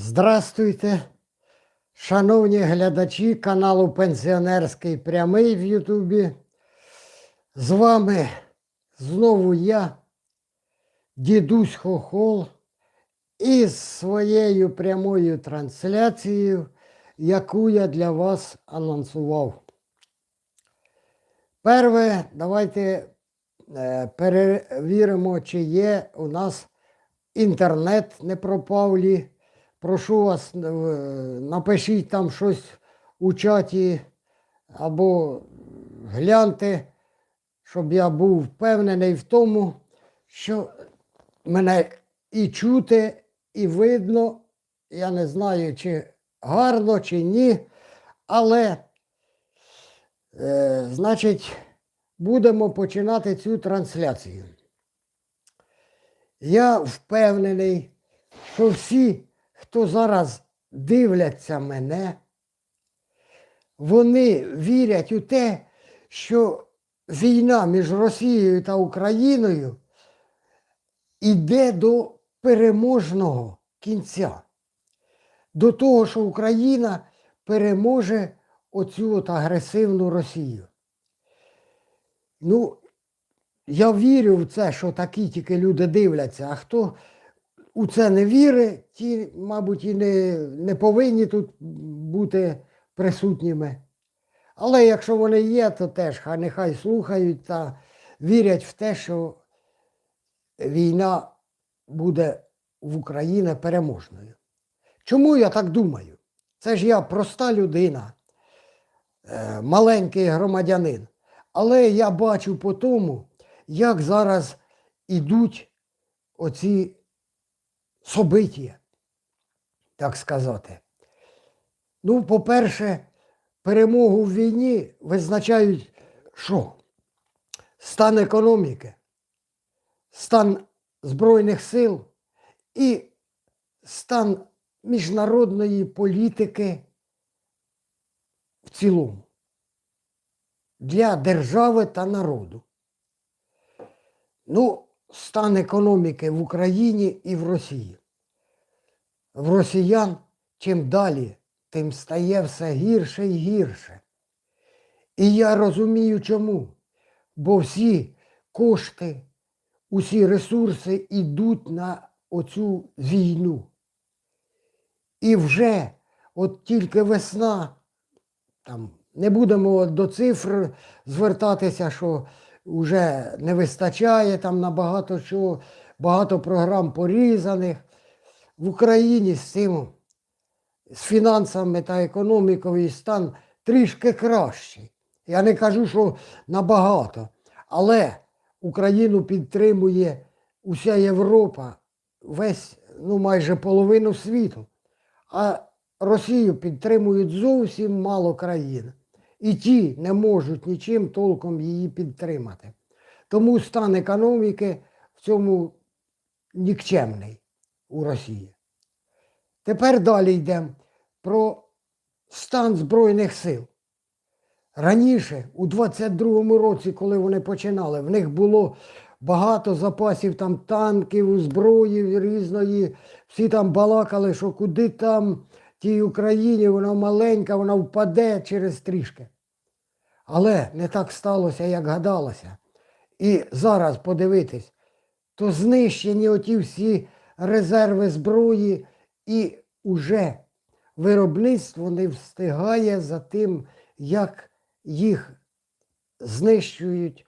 Здравствуйте, шановні глядачі каналу Пенсіонерський прямий в Ютубі. З вами знову я, дідусь Хохол, із своєю прямою трансляцією, яку я для вас анонсував. Перше, давайте перевіримо, чи є у нас інтернет не пропав лі. Прошу вас, напишіть там щось у чаті або гляньте, щоб я був впевнений в тому, що мене і чути, і видно. Я не знаю, чи гарно, чи ні, але, значить, будемо починати цю трансляцію. Я впевнений, що всі, хто зараз дивляться мене, вони вірять у те, що війна між Росією та Україною йде до переможного кінця. До того, що Україна переможе оцю от агресивну Росію. Ну, я вірю в це, що такі тільки люди дивляться, а хто у це не вірить, ті, мабуть, і не повинні тут бути присутніми. Але якщо вони є, то теж нехай слухають та вірять в те, що війна буде в Україні переможною. Чому я так думаю? Це ж я проста людина, маленький громадянин. Але я бачу по тому, як зараз ідуть оці события, так сказати. Ну, по-перше, перемогу в війні визначають що? Стан економіки, стан Збройних сил і стан міжнародної політики в цілому для держави та народу. Ну, стан економіки в Україні і в Росії. В росіян чим далі, тим стає все гірше і гірше. І я розумію чому. Бо всі кошти, усі ресурси йдуть на оцю війну. І вже от тільки весна, там, не будемо до цифр звертатися, що вже не вистачає там на багато чого, багато програм порізаних. В Україні з цим, з фінансами та економікою стан трішки кращий. Я не кажу, що набагато, але Україну підтримує уся Європа, весь, ну майже половину світу. А Росію підтримують зовсім мало країн. І ті не можуть нічим толком її підтримати. Тому стан економіки в цьому нікчемний у Росії. Тепер далі йдемо про стан Збройних сил. Раніше, у 22-му році, коли вони починали, в них було багато запасів там танків, зброї різної. Всі там балакали, що куди там тій Україні, вона маленька, вона впаде через трішки. Але не так сталося, як гадалося. І зараз подивитись, то знищені оті всі резерви зброї, і уже виробництво не встигає за тим, як їх знищують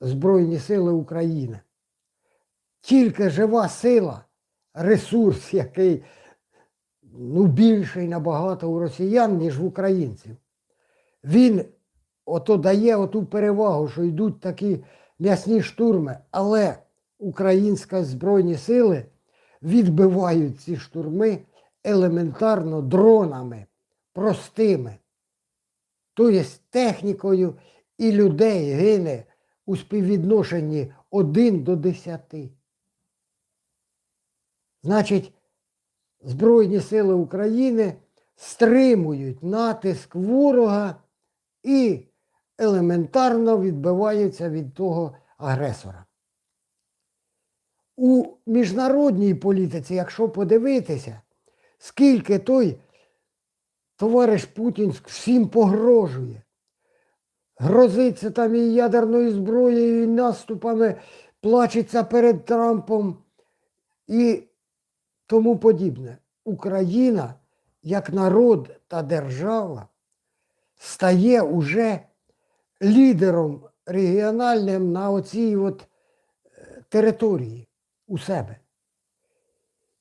Збройні сили України. Тільки жива сила, ресурс, який більший набагато у росіян, ніж в українців, він ото дає оту перевагу, що йдуть такі м'ясні штурми, але українські Збройні сили відбивають ці штурми елементарно дронами, простими. Тобто технікою, і людей гине у співвідношенні 1 до 10. Значить, Збройні сили України стримують натиск ворога і елементарно відбиваються від того агресора. У міжнародній політиці, якщо подивитися, скільки той товариш Путін всім погрожує. Грозиться там і ядерною зброєю, і наступами, плачеться перед Трампом і тому подібне. Україна, як народ та держава, стає уже лідером регіональним на оцій території у себе.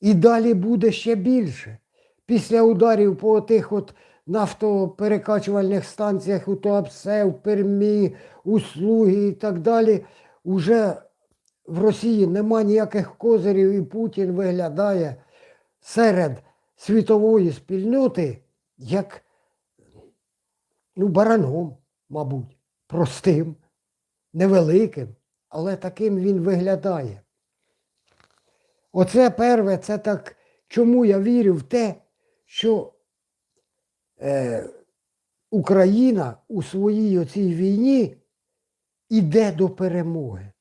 І далі буде ще більше. Після ударів по тих нафтоперекачувальних станціях у Туапсе, в Пермі, у Слуги і так далі, уже в Росії нема ніяких козирів, і Путін виглядає серед світової спільноти як бараном, мабуть, простим, невеликим, але таким він виглядає. Оце перше, це так, чому я вірю в те, що Україна у своїй оцій війні йде до перемоги.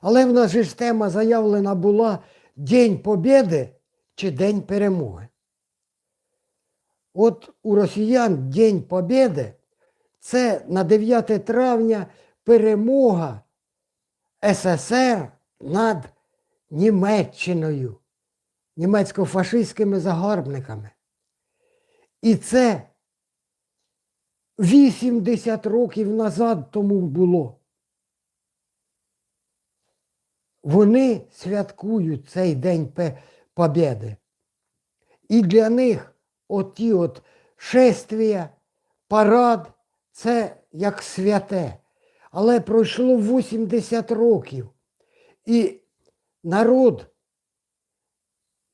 Але в нас же ж тема заявлена була День Побєди чи День Перемоги. От у росіян День Побєди – це на 9 травня перемога СССР над Німеччиною, німецько-фашистськими загарбниками. І це 80 років назад тому було. Вони святкують цей День Побєди. І для них оті шествія, парад – це як святе. Але пройшло 80 років. І народ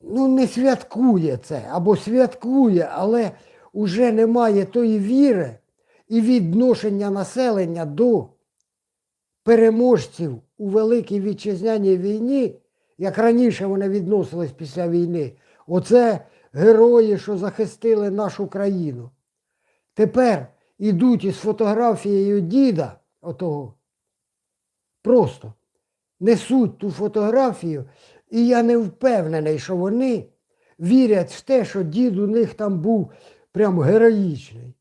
не святкує це, або святкує, але вже немає тої віри і відношення населення до переможців у Великій Вітчизняній війні, як раніше вони відносились після війни. Оце герої, що захистили нашу країну. Тепер ідуть із фотографією діда отого, просто несуть ту фотографію, і я не впевнений, що вони вірять в те, що дід у них там був прям героїчний.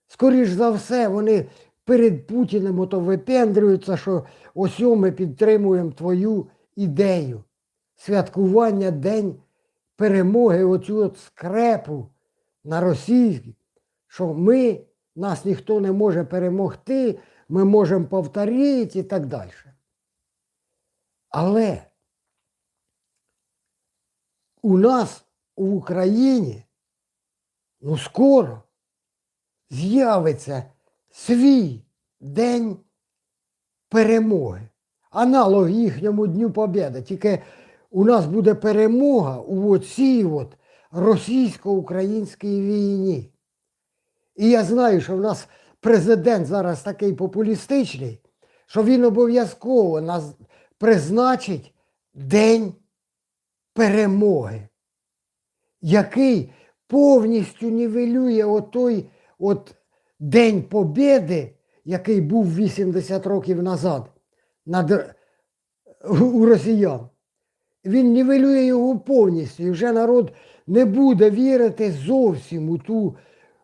Скоріш за все, вони перед Путіним випендрюються, що ось ми підтримуємо твою ідею. Святкування День Перемоги, оцю скрепу на Росії, що нас ніхто не може перемогти, ми можемо повторити і так далі. Але у нас в Україні скоро з'явиться свій День Перемоги. Аналог їхньому Дню Побєди. Тільки у нас буде перемога у цій російсько-українській війні. І я знаю, що в нас президент зараз такий популістичний, що він обов'язково нас призначить День Перемоги, який повністю нівелює отой День Побєди, який був 80 років назад у росіян. Він нівелює його повністю, і вже народ не буде вірити зовсім у ту,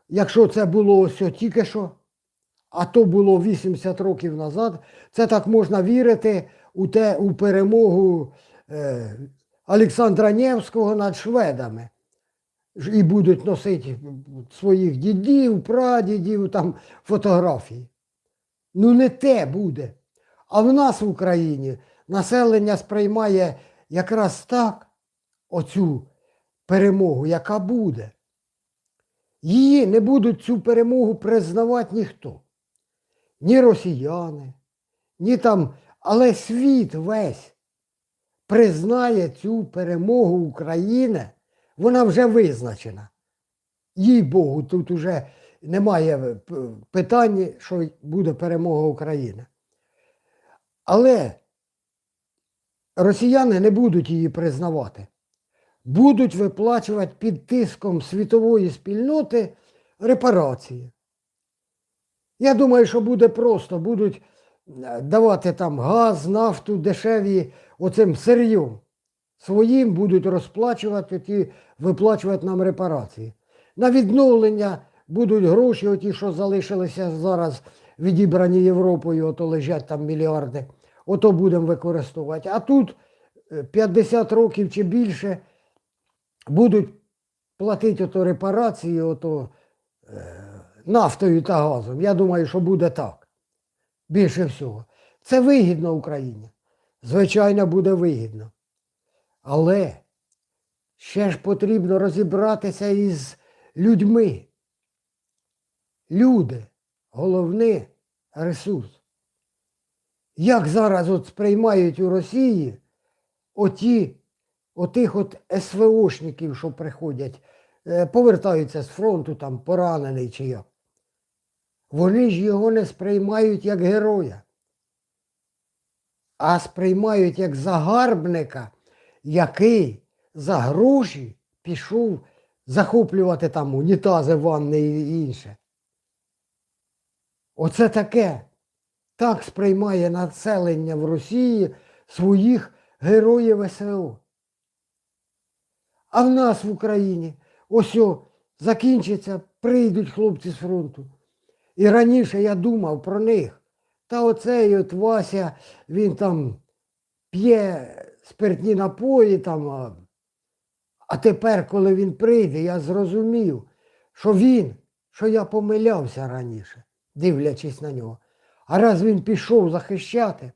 якщо це було ось тільки що, а то було 80 років назад, це так можна вірити у перемогу Олександра Невського над шведами. І будуть носити своїх дідів, прадідів, там фотографії. Не те буде. А в нас в Україні населення сприймає якраз так оцю перемогу, яка буде. Її не будуть цю перемогу признавати ніхто. Ні росіяни, ні там, але світ весь признає цю перемогу України. Вона вже визначена. Їй Богу, тут вже немає питання, що буде перемога України. Але росіяни не будуть її признавати. Будуть виплачувати під тиском світової спільноти репарації. Я думаю, що буде просто. Будуть давати там газ, нафту дешеві оцим сир'єм своїм будуть розплачувати, виплачувати нам репарації. На відновлення будуть гроші, оті, що залишилися зараз відібрані Європою, ото лежать там мільярди, ото будемо використовувати. А тут 50 років чи більше будуть платити ото репарації, ото нафтою та газом. Я думаю, що буде так. Більше всього. Це вигідно Україні. Звичайно, буде вигідно. Але ще ж потрібно розібратися із людьми. Люди – головний ресурс. Як зараз от сприймають у Росії отих от СВОшників, що приходять, повертаються з фронту, там, поранений чи як. Вони ж його не сприймають як героя, а сприймають як загарбника, який за гроші пішов захоплювати там унітази, ванни і інше. Оце таке. Так сприймає населення в Росії своїх героїв СВО. А в нас в Україні ось закінчиться, прийдуть хлопці з фронту. І раніше я думав про них. Та оцей от Вася, він там п'є спиртні напої там. А тепер, коли він прийде, я зрозумів, що я помилявся раніше, дивлячись на нього. А раз він пішов захищати,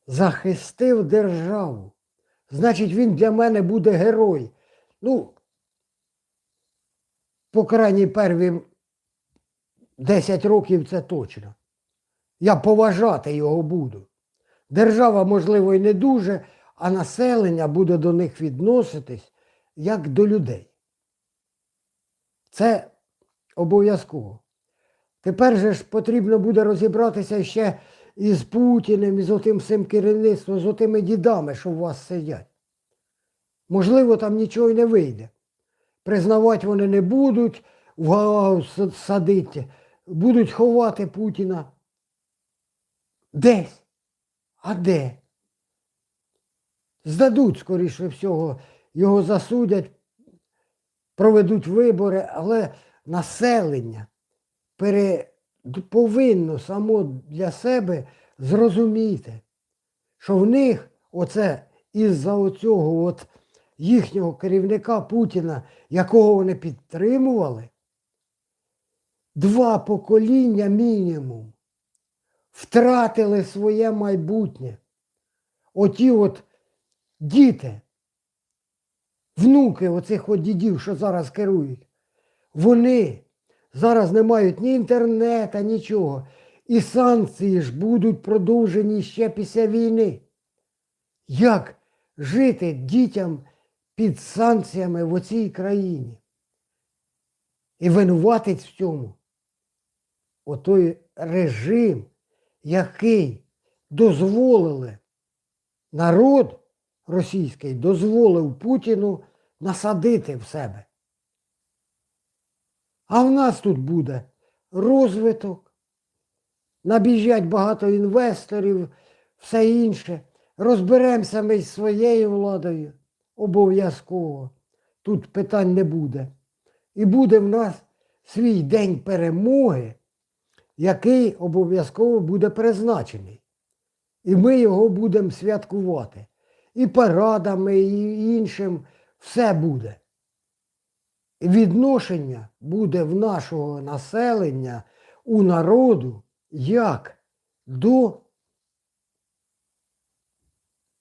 захистив державу. Значить, він для мене буде герой. Ну, по крайній перві 10 років це точно. Я поважати його буду. Держава, можливо, і не дуже, а населення буде до них відноситись як до людей. Це обов'язково. Тепер же ж потрібно буде розібратися ще із Путіним, із отим всім керівництвом, з отими дідами, що у вас сидять. Можливо, там нічого й не вийде. Признавати вони не будуть, в Гаагу садити, будуть ховати Путіна. Десь. А де? Здадуть, скоріше всього, його засудять, проведуть вибори, але населення повинно само для себе зрозуміти, що в них оце із-за оцього от їхнього керівника Путіна, якого вони підтримували, 2 покоління мінімум втратили своє майбутнє. Оті от діти, внуки оцих от дідів, що зараз керують, вони зараз не мають ні інтернету, нічого. І санкції ж будуть продовжені ще після війни. Як жити дітям під санкціями в оцій країні? І винуватець в цьому отой режим, який дозволили, народ російський дозволив Путіну насадити в себе. А в нас тут буде розвиток, набіжать багато інвесторів, все інше. Розберемося ми з своєю владою обов'язково. Тут питань не буде. І буде в нас свій день перемоги, який обов'язково буде призначений. І ми його будемо святкувати. І парадами, і іншим все буде. І відношення буде в нашого населення, у народу, як до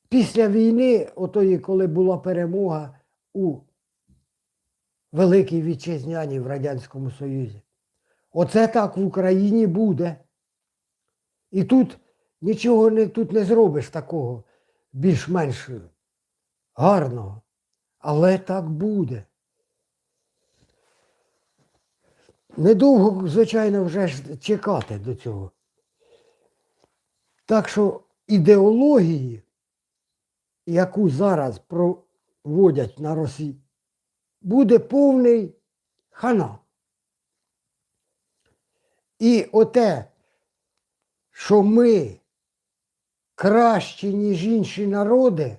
після війни, отої, коли була перемога у Великій Вітчизняній в Радянському Союзі. Оце так в Україні буде. І тут нічого тут не зробиш такого більш-менш гарного. Але так буде. Недовго, звичайно, вже ж чекати до цього. Так що ідеології, яку зараз проводять на Росії, буде повний хана. І оте, що ми кращі, ніж інші народи,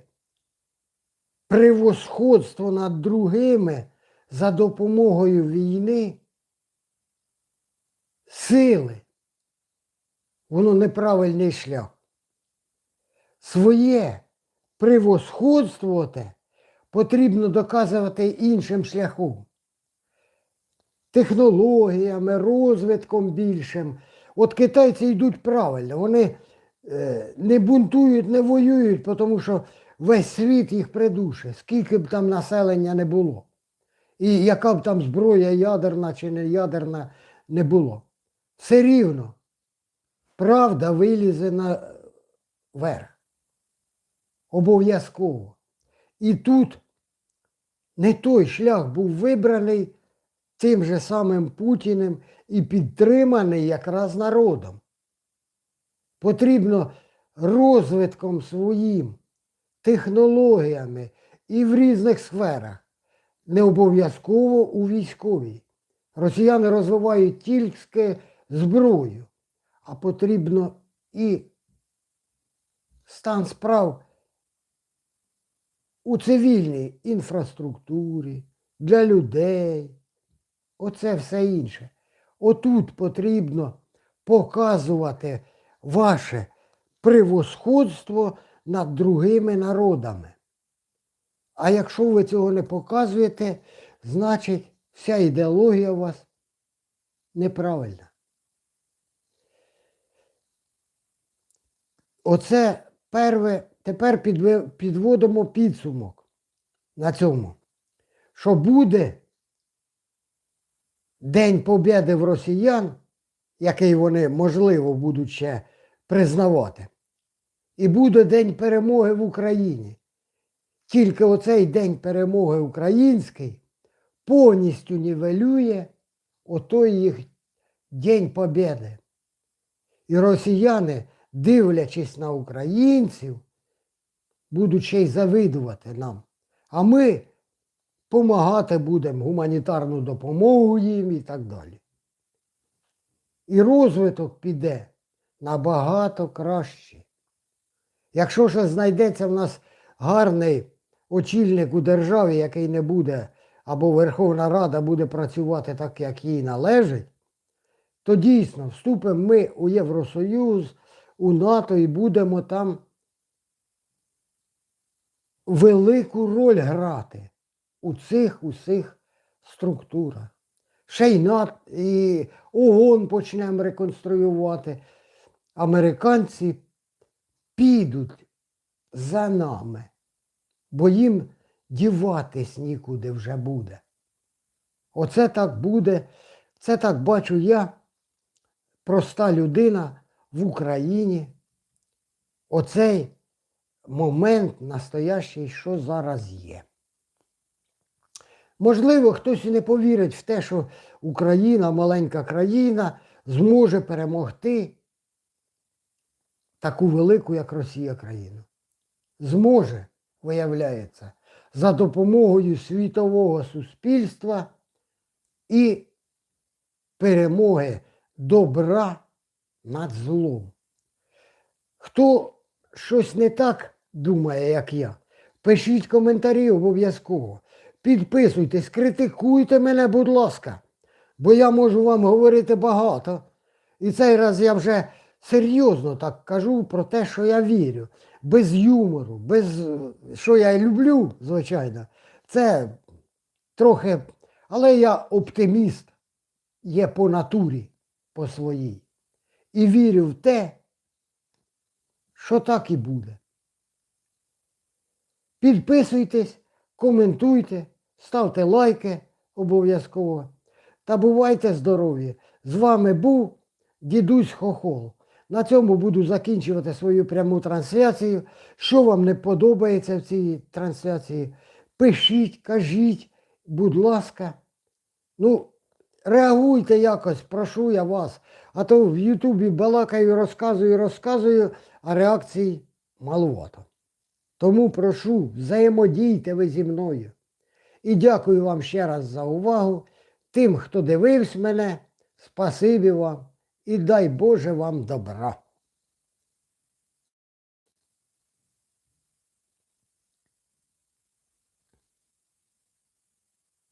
превосходство над другими за допомогою війни, сили, воно неправильний шлях. Своє превосходство потрібно доказувати іншим шляхом. Технологіями, розвитком більшим. От китайці йдуть правильно, вони не бунтують, не воюють, тому що весь світ їх придушить, скільки б там населення не було. І яка б там зброя ядерна чи не ядерна не було. Все рівно правда вилізе наверх. Обов'язково. І тут не той шлях був вибраний тим же самим Путіним і підтриманий якраз народом. Потрібно розвитком своїм, технологіями і в різних сферах, не обов'язково у військовій. Росіяни розвивають тільки зброю, а потрібно і стан справ у цивільній інфраструктурі, для людей. Оце все інше. Отут потрібно показувати ваше превосходство над другими народами. А якщо ви цього не показуєте, значить вся ідеологія у вас неправильна. Оце перше. Тепер підводимо підсумок на цьому, що буде День Побєди в росіян, який вони, можливо, будуть ще признавати, і буде День Перемоги в Україні. Тільки оцей День Перемоги український повністю нівелює отой їх День Побєди. І росіяни, дивлячись на українців, будуть ще й завидувати нам. А ми помагати будемо, гуманітарну допомогу їм і так далі. І розвиток піде набагато краще. Якщо ще знайдеться в нас гарний очільник у державі, який не буде, або Верховна Рада буде працювати так, як їй належить, то дійсно вступимо ми у Євросоюз, у НАТО і будемо там велику роль грати у цих усіх структурах. Ще й НАТО, і ООН почнемо реконструювати. Американці підуть за нами, бо їм діватись нікуди вже буде. Оце так буде, це так бачу я, проста людина в Україні. Оцей момент настоящий, що зараз є. Можливо, хтось і не повірить в те, що Україна, маленька країна, зможе перемогти таку велику, як Росія, країну. Зможе, виявляється, за допомогою світового суспільства і перемоги добра над злом. Хто щось не так думає, як я, пишіть коментарі обов'язково. Підписуйтесь, критикуйте мене, будь ласка, бо я можу вам говорити багато. І цей раз я вже серйозно так кажу про те, що я вірю. Без юмору, без що я люблю, звичайно. Це трохи, але я оптиміст, є по натурі, по своїй. І вірю в те, що так і буде. Підписуйтесь, коментуйте, ставте лайки обов'язково. Та бувайте здорові! З вами був Дідусь Хохол. На цьому буду закінчувати свою пряму трансляцію. Що вам не подобається в цій трансляції, пишіть, кажіть, будь ласка. Ну, реагуйте якось, прошу я вас. А то в Ютубі балакаю, розказую, а реакцій маловато. Тому прошу, взаємодійте ви зі мною. І дякую вам ще раз за увагу. Тим, хто дивився мене, спасибі вам і дай Боже вам добра.